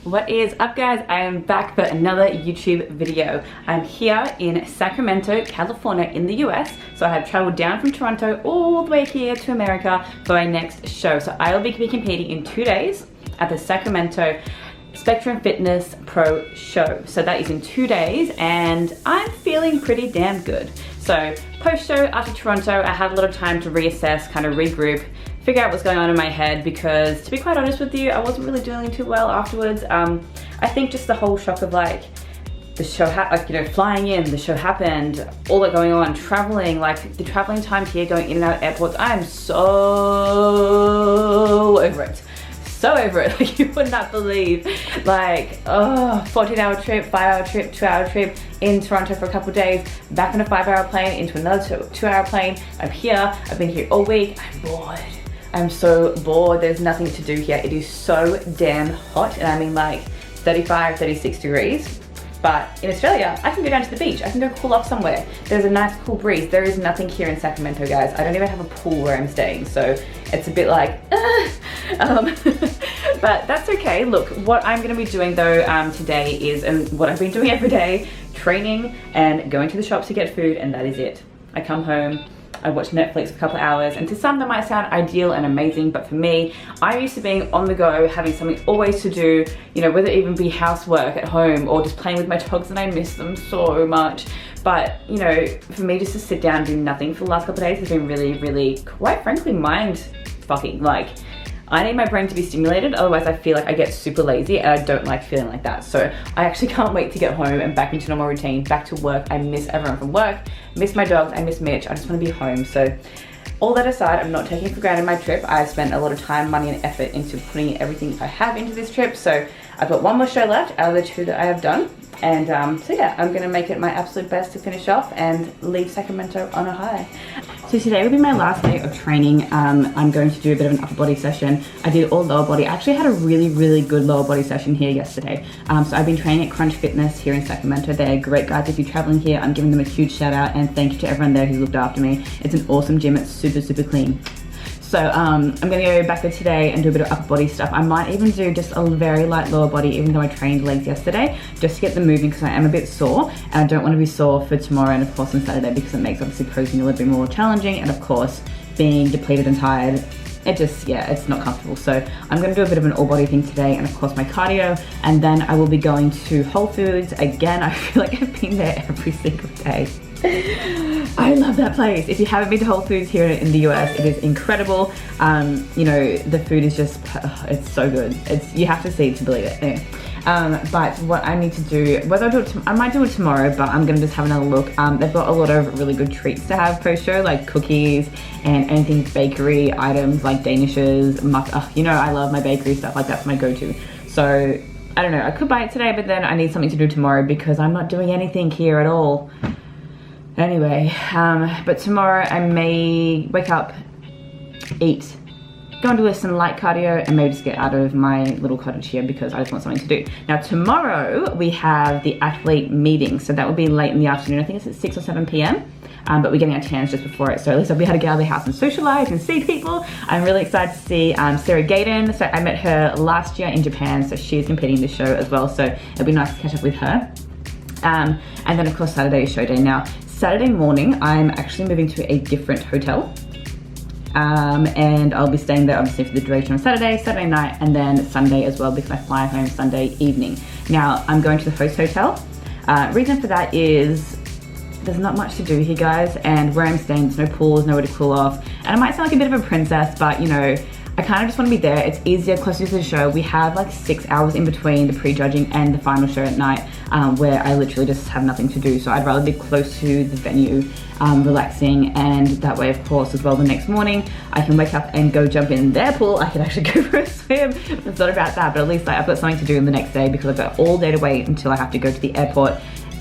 What is up, guys? I am back for another YouTube video. I'm here in Sacramento, California in the US. So I have traveled down from Toronto all the way here to America for my next show. So I will be competing in 2 days at the Sacramento Spectrum Fitness Pro show. So that is in 2 days and I'm feeling pretty damn good. So post show after Toronto, I had a lot of time to reassess, kind of regroup, figure out what's going on in my head, because to be quite honest with you, I wasn't really doing too well afterwards. I think just the whole shock of like the show, flying in, the show happened, all that going on, traveling, like the traveling time here, going in and out of airports, I'm so over it. So over it, like you would not believe, like, 14-hour trip, 5-hour trip, 2-hour trip in Toronto for a couple of days, back on a 5-hour plane into another 2-hour plane. I'm here, I've been here all week, I'm bored. I'm so bored, there's nothing to do here. It is so damn hot, and I mean like 35, 36 degrees. But in Australia, I can go down to the beach. I can go cool off somewhere. There's a nice cool breeze. There is nothing here in Sacramento, guys. I don't even have a pool where I'm staying, so it's a bit like, but that's okay. Look, what I'm gonna be doing though today is, and what I've been doing every day, training and going to the shops to get food, and that is it. I come home, I watch Netflix for a couple of hours, and to some that might sound ideal and amazing, but for me, I'm used to being on the go, having something always to do, you know, whether it even be housework at home or just playing with my dogs, and I miss them so much. But, you know, for me just to sit down and do nothing for the last couple of days has been really, really, quite frankly, mind fucking. Like, I need my brain to be stimulated, otherwise I feel like I get super lazy and I don't like feeling like that. So I actually can't wait to get home and back into normal routine, back to work. I miss everyone from work, miss my dogs, I miss Mitch, I just want to be home. So all that aside, I'm not taking for granted my trip. I've spent a lot of time, money and effort into putting everything I have into this trip. So I've got one more show left out of the 2 that I have done. And so yeah, I'm gonna make it my absolute best to finish off and leave Sacramento on a high. So today will be my last day of training. I'm going to do a bit of an upper body session. I did all lower body. I actually had a really, really good lower body session here yesterday. So I've been training at Crunch Fitness here in Sacramento. They're great guys. If you're traveling here, I'm giving them a huge shout out and thank you to everyone there who's looked after me. It's an awesome gym. It's super, super clean. So I'm gonna go back there today and do a bit of upper body stuff. I might even do just a very light lower body, even though I trained legs yesterday, just to get them moving because I am a bit sore and I don't want to be sore for tomorrow and of course on Saturday, because it makes obviously posing a little bit more challenging, and of course being depleted and tired, it just, yeah, it's not comfortable. So I'm gonna do a bit of an all body thing today and of course my cardio, and then I will be going to Whole Foods again. I feel like I've been there every single day. I love that place. If you haven't been to Whole Foods here in the US, it is incredible. You know, the food is just, it's so good. You have to see it to believe it. Anyway. But what I need to do, whether I do it, I might do it tomorrow, but I'm gonna just have another look. They've got a lot of really good treats to have post-show, like cookies and anything bakery items like Danishes, you know, I love my bakery stuff, like that's my go-to. So I don't know, I could buy it today, but then I need something to do tomorrow because I'm not doing anything here at all. Anyway, but tomorrow I may wake up, eat, go and do some light cardio, and maybe just get out of my little cottage here because I just want something to do. Now tomorrow we have the athlete meeting, so that will be late in the afternoon. I think it's at 6 or 7 p.m. But we're getting our tans just before it, so at least I'll be able to get out of the house and socialize and see people. I'm really excited to see Sarah Gaydon. So I met her last year in Japan, so she's competing in this show as well, so it'll be nice to catch up with her. And then of course Saturday is show day. Now Saturday morning I'm actually moving to a different hotel, and I'll be staying there obviously for the duration of Saturday night, and then Sunday as well because I fly home Sunday evening. Now I'm going to the host hotel. Reason for that is there's not much to do here, guys, and where I'm staying there's no pools, nowhere to cool off, and I might sound like a bit of a princess, but you know, I kind of just want to be there. It's easier, closer to the show. We have like 6 hours in between the pre-judging and the final show at night, where I literally just have nothing to do. So I'd rather be close to the venue, relaxing, and that way, of course, as well, the next morning, I can wake up and go jump in their pool. I can actually go for a swim. It's not about that, but at least like, I've got something to do in the next day because I've got all day to wait until I have to go to the airport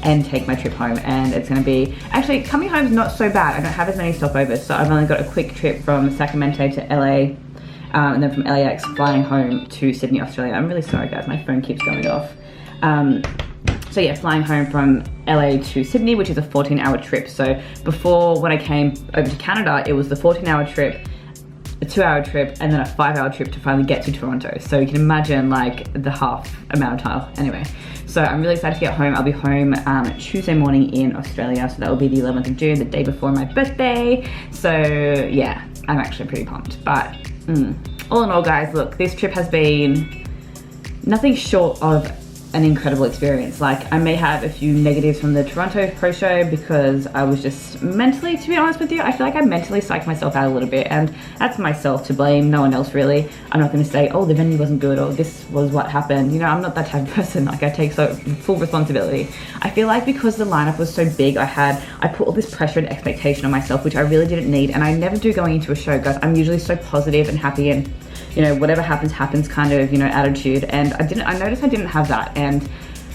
and take my trip home. And it's gonna be, actually coming home is not so bad. I don't have as many stopovers, so I've only got a quick trip from Sacramento to LA, and then from LAX flying home to Sydney, Australia. I'm really sorry, guys, my phone keeps going off. So yeah, flying home from LA to Sydney, which is a 14-hour trip. So before, when I came over to Canada, it was the 14-hour trip, a 2-hour trip, and then a 5-hour trip to finally get to Toronto. So you can imagine like the half amount of time. Anyway, so I'm really excited to get home. I'll be home Tuesday morning in Australia. So that will be the 11th of June, the day before my birthday. So yeah, I'm actually pretty pumped. But all in all, guys, look, this trip has been nothing short of an incredible experience. Like, I may have a few negatives from the Toronto Pro Show because I was just mentally, to be honest with you, I feel like I mentally psyched myself out a little bit, and that's myself to blame, no one else really. I'm not going to say, oh, the venue wasn't good, or this was what happened. You know, I'm not that type of person. Like, I take full responsibility. I feel like because the lineup was so big, I put all this pressure and expectation on myself, which I really didn't need, and I never do going into a show, guys. I'm usually so positive and happy and, you know, whatever happens, happens kind of, you know, attitude. And I noticed I didn't have that, and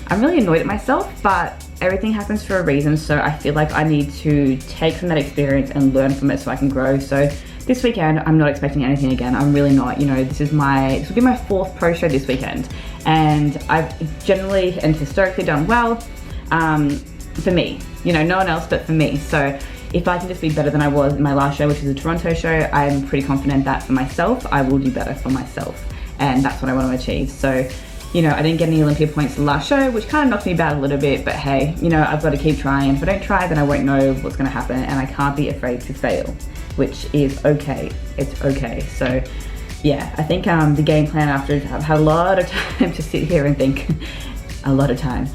I'm really annoyed at myself, but everything happens for a reason. So I feel like I need to take from that experience and learn from it so I can grow. So this weekend, I'm not expecting anything again. I'm really not. You know, this will be my 4th pro show this weekend. And I've generally and historically done well for me. You know, no one else, but for me. So if I can just be better than I was in my last show, which is the Toronto show, I'm pretty confident that for myself, I will do better for myself. And that's what I want to achieve. So, you know, I didn't get any Olympia points the last show, which kind of knocked me back a little bit, but hey, you know, I've got to keep trying. If I don't try, then I won't know what's going to happen, and I can't be afraid to fail, which is okay. It's okay. So yeah, I think the game plan, after I've had a lot of time to sit here and think, a lot of time.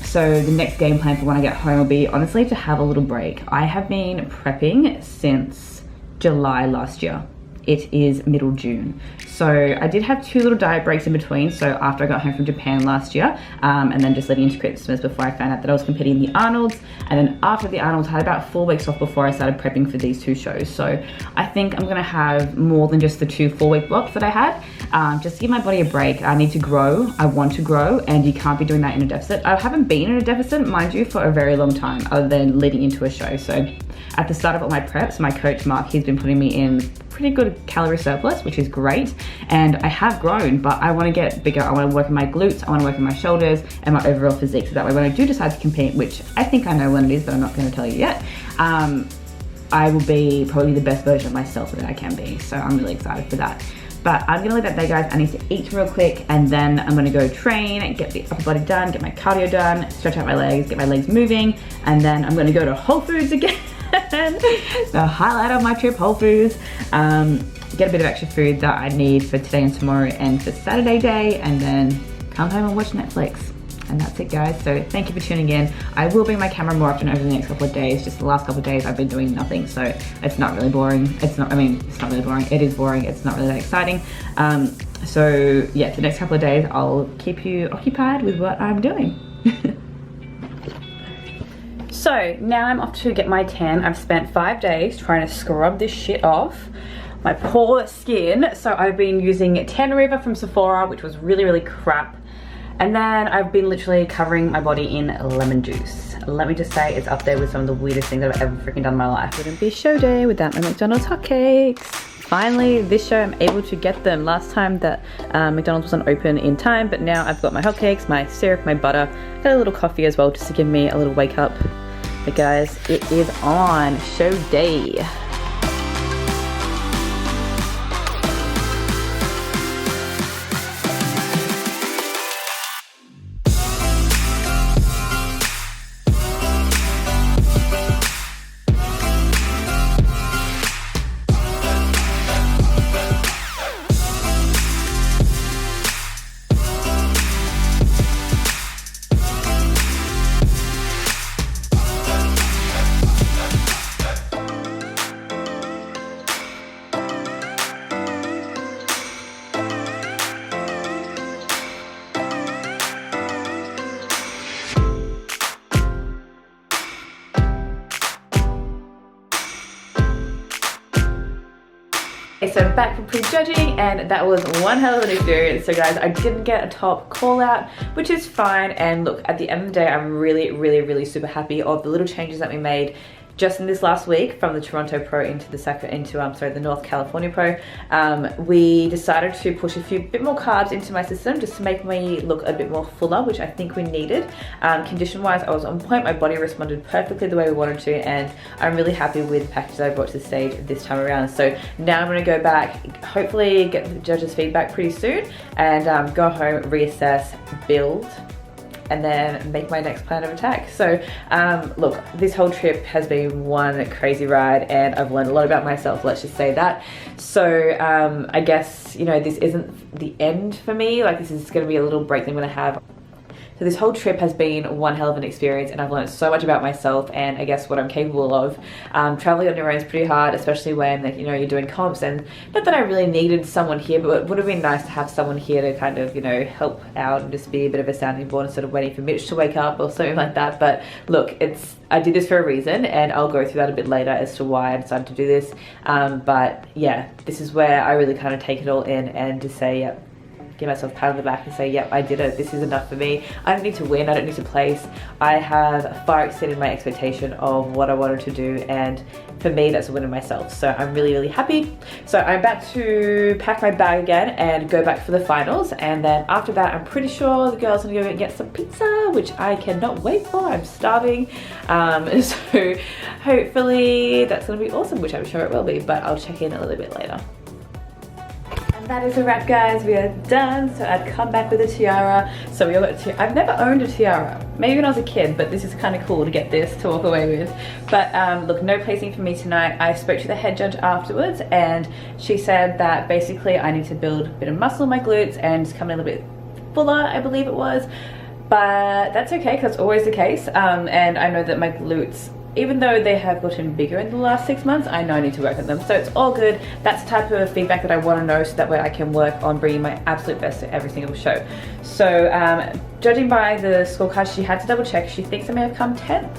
So the next game plan for when I get home will be honestly to have a little break. I have been prepping since July last year. It is middle June. So I did have 2 little diet breaks in between. So after I got home from Japan last year, and then just leading into Christmas before I found out that I was competing in the Arnold's. And then after the Arnold's, I had about 4 weeks off before I started prepping for these 2 shows. So I think I'm gonna have more than just the 2 4-week blocks that I had. Just to give my body a break. I need to grow, I want to grow, and you can't be doing that in a deficit. I haven't been in a deficit, mind you, for a very long time, other than leading into a show. So at the start of all my preps, my coach Mark, he's been putting me in pretty good calorie surplus, which is great, and I have grown, but I want to get bigger. I want to work on my glutes, I want to work on my shoulders and my overall physique, so that way when I do decide to compete, which I think I know when it is, but I'm not going to tell you yet, I will be probably the best version of myself that I can be. So I'm really excited for that. But I'm gonna leave that there, guys. I need to eat real quick, and then I'm gonna go train, get the upper body done, get my cardio done, stretch out my legs, get my legs moving, and then I'm gonna go to Whole Foods again. The highlight of my trip, Whole Foods. Get a bit of extra food that I need for today and tomorrow and for Saturday day, and then come home and watch Netflix. And that's it, guys. So thank you for tuning in. I will bring my camera more often over the next couple of days. Just the last couple of days I've been doing nothing, so it's not really boring. It's not really boring. It is boring. It's not really that exciting. So yeah, the next couple of days I'll keep you occupied with what I'm doing. So now I'm off to get my tan. I've spent 5 days trying to scrub this shit off. My poor skin. So I've been using Tan Remover from Sephora, which was really, really crap. And then I've been literally covering my body in lemon juice. Let me just say, it's up there with some of the weirdest things I've ever freaking done in my life. Wouldn't be show day without my McDonald's hotcakes. Finally, this show I'm able to get them. Last time that McDonald's wasn't open in time, but now I've got my hotcakes, my syrup, my butter, got a little coffee as well just to give me a little wake up. But guys, it is on show day. So back from prejudging, and that was one hell of an experience. So guys, I didn't get a top call out, which is fine. And look, at the end of the day, I'm really, really, really super happy of the little changes that we made just in this last week, from the Toronto Pro into the North California Pro, we decided to push a bit more carbs into my system just to make me look a bit more fuller, which I think we needed. Condition wise, I was on point. My body responded perfectly the way we wanted to, and I'm really happy with the package that I brought to the stage this time around. So now I'm going to go back, hopefully get the judges' feedback pretty soon, and go home, reassess, build, and then make my next plan of attack. So look, this whole trip has been one crazy ride, and I've learned a lot about myself, let's just say that. So I guess, you know, this isn't the end for me. Like, this is going to be a little break that I'm going to have. So this whole trip has been one hell of an experience, and I've learned so much about myself and I guess what I'm capable of. Traveling on your own is pretty hard, especially when, you know, you're doing comps, and not that I really needed someone here, but it would have been nice to have someone here to kind of, you know, help out and just be a bit of a sounding board instead of waiting for Mitch to wake up or something like that. But look, I did this for a reason, and I'll go through that a bit later as to why I decided to do this. But yeah, this is where I really kind of take it all in and just say, yeah, give myself a pat on the back and say, yep, I did it. This is enough for me. I don't need to win. I don't need to place. I have far exceeded my expectation of what I wanted to do, and for me, that's a win in myself. So I'm really, really happy. So I'm about to pack my bag again and go back for the finals, and then after that, I'm pretty sure the girls are gonna go and get some pizza, which I cannot wait for. I'm starving. So hopefully that's gonna be awesome, which I'm sure it will be, but I'll check in a little bit later. That is a wrap, guys. We are done. So I've come back with a tiara. So we all got I've never owned a tiara. Maybe when I was a kid, but this is kind of cool to get this to walk away with. But look, no placing for me tonight. I spoke to the head judge afterwards, and she said that basically I need to build a bit of muscle in my glutes and just come in a little bit fuller, I believe it was. But that's okay, because it's always the case. And I know that my glutes, even though they have gotten bigger in the last 6 months, I know I need to work on them. So it's all good. That's the type of feedback that I want to know, so that way I can work on bringing my absolute best to every single show. So judging by the scorecard, she had to double check. She thinks I may have come 10th.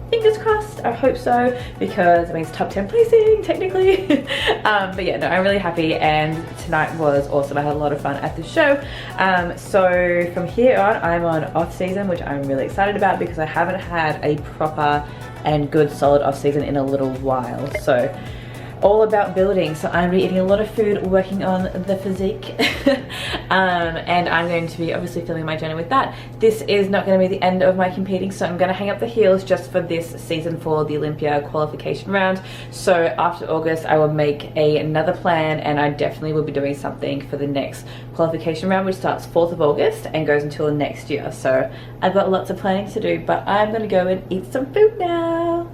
Fingers crossed, I hope so, because it means top 10 placing, technically. But yeah, no, I'm really happy, and tonight was awesome. I had a lot of fun at the show. So from here on, I'm on off season, which I'm really excited about, because I haven't had a proper and good solid off season in a little while. So all about building. So I'm eating a lot of food, working on the physique. And I'm going to be obviously filming my journey with that. This is not going to be the end of my competing, so I'm going to hang up the heels just for this season for the Olympia qualification round. So after August, I will make another plan, and I definitely will be doing something for the next qualification round, which starts 4th of August and goes until next year. So I've got lots of planning to do, but I'm going to go and eat some food now.